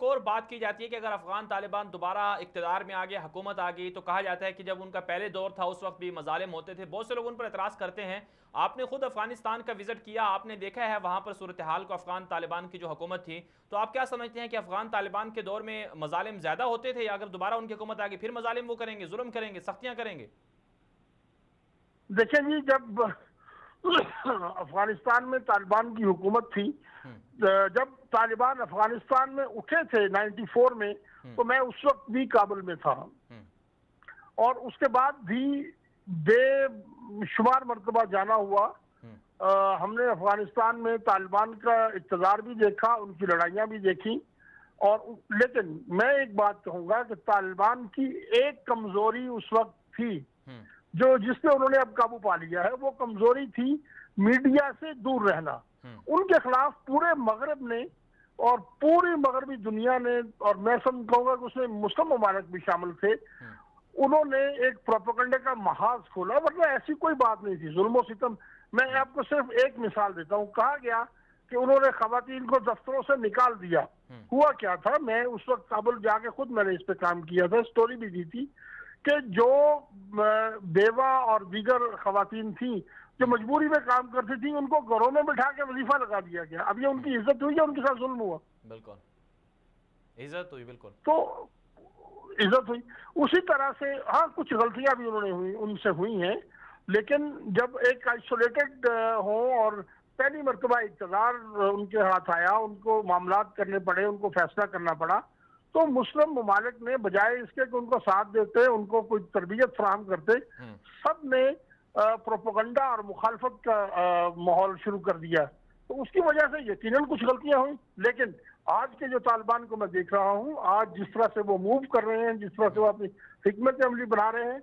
और बात की जाती है कि अगर अफगान तालिबान दोबारा इक्तदार में आ गया, हुकूमत आ गई, तो कहा जाता है कि जब उनका पहले दौर था उस वक्त भी मजालिम होते थे। बहुत से लोग उन पर एतराज़ करते हैं। आपने खुद अफगानिस्तान का विजिट किया, आपने देखा है वहां पर सूरत हाल को, अफगान तालिबान की जो हुकूमत थी। तो आप क्या समझते हैं कि अफगान तालिबान के दौर में मजालिम ज्यादा होते थे, या अगर दोबारा उनकी हुकूमत आ गई फिर मजालिम वो करेंगे, जुल्म करेंगे, सख्तियां करेंगे? देखिए जी, जब अफगानिस्तान में तालिबान की हुकूमत थी, हम्म। जब तालिबान अफगानिस्तान में उठे थे 94 में, हम्म। तो मैं उस वक्त भी काबुल में था। हम्म। और उसके बाद भी बेशुमार मरतबा जाना हुआ। हम्म। हमने अफगानिस्तान में तालिबान का इक़्तिदार भी देखा, उनकी लड़ाइयाँ भी देखी। और लेकिन मैं एक बात कहूँगा कि तालिबान की एक कमजोरी उस वक्त थी, हम्म। जो जिसने उन्होंने अब काबू पा लिया है। वो कमजोरी थी मीडिया से दूर रहना। हम्म। उनके खिलाफ पूरे मगरब ने और पूरी मगरबी दुनिया ने, और मैं समझ कहूँगा कि उसमें मुस्लिम ममालिक भी शामिल थे, हम्म। उन्होंने एक प्रोपेगेंडा का महाज खोला। वरना ऐसी कोई बात नहीं थी, जुल्म सितम। मैं हम्म। आपको सिर्फ एक मिसाल देता हूँ। कहा गया कि उन्होंने खवातीन को दफ्तरों से निकाल दिया। हम्म। हुआ क्या था, मैं उस वक्त काबुल जाके खुद मैंने इस पे काम किया था, स्टोरी भी दी थी, कि जो बेवा और दीगर खवातीन थी जो हम्म। मजबूरी में काम करती थी, उनको घरों में बिठा के वजीफा लगा दिया गया। अब ये हम्म। उनकी इज्जत हुई या उनके साथ जुल्म हुआ? बिल्कुल इज्जत हुई, बिल्कुल। तो इज्जत हुई। उसी तरह से हाँ, कुछ गलतियां भी उन्होंने हुई, उनसे हुई हैं। लेकिन जब एक आइसोलेटेड हो और पहली मरतबा इक़्तिदार उनके हाथ आया, उनको मामलात करने पड़े, उनको फैसला करना पड़ा, तो मुस्लिम ममालिक ने बजाय इसके कि उनको साथ देते, उनको कोई तरबियत फराहम करते, हम्म। सब ने प्रोपेगेंडा और मुखालफत का माहौल शुरू कर दिया। तो उसकी वजह से यकीनन कुछ गलतियां हुई। लेकिन आज के जो तालिबान को मैं देख रहा हूँ, आज जिस तरह से वो मूव कर रहे हैं, जिस तरह से हम्म। वो अपनी हिकमत अमली बना रहे हैं,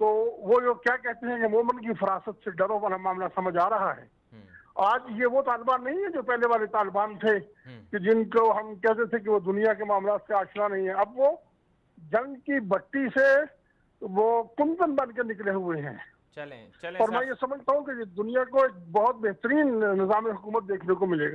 तो वो जो क्या कहते हैं कि मोमन की फरासत से डरो वाला मामला समझ आ रहा है। हम्म। आज ये वो तालिबान नहीं है जो पहले वाले तालिबान थे, हम्म। कि जिनको हम कहते थे कि वो दुनिया के मामला से आशना नहीं है। अब वो जंग की भट्टी से वो कुंदन बन के निकले हुए हैं। चलें चलें और मैं साहब। ये समझता हूँ कि दुनिया को एक बहुत बेहतरीन निज़ाम हुकूमत देखने को मिलेगा।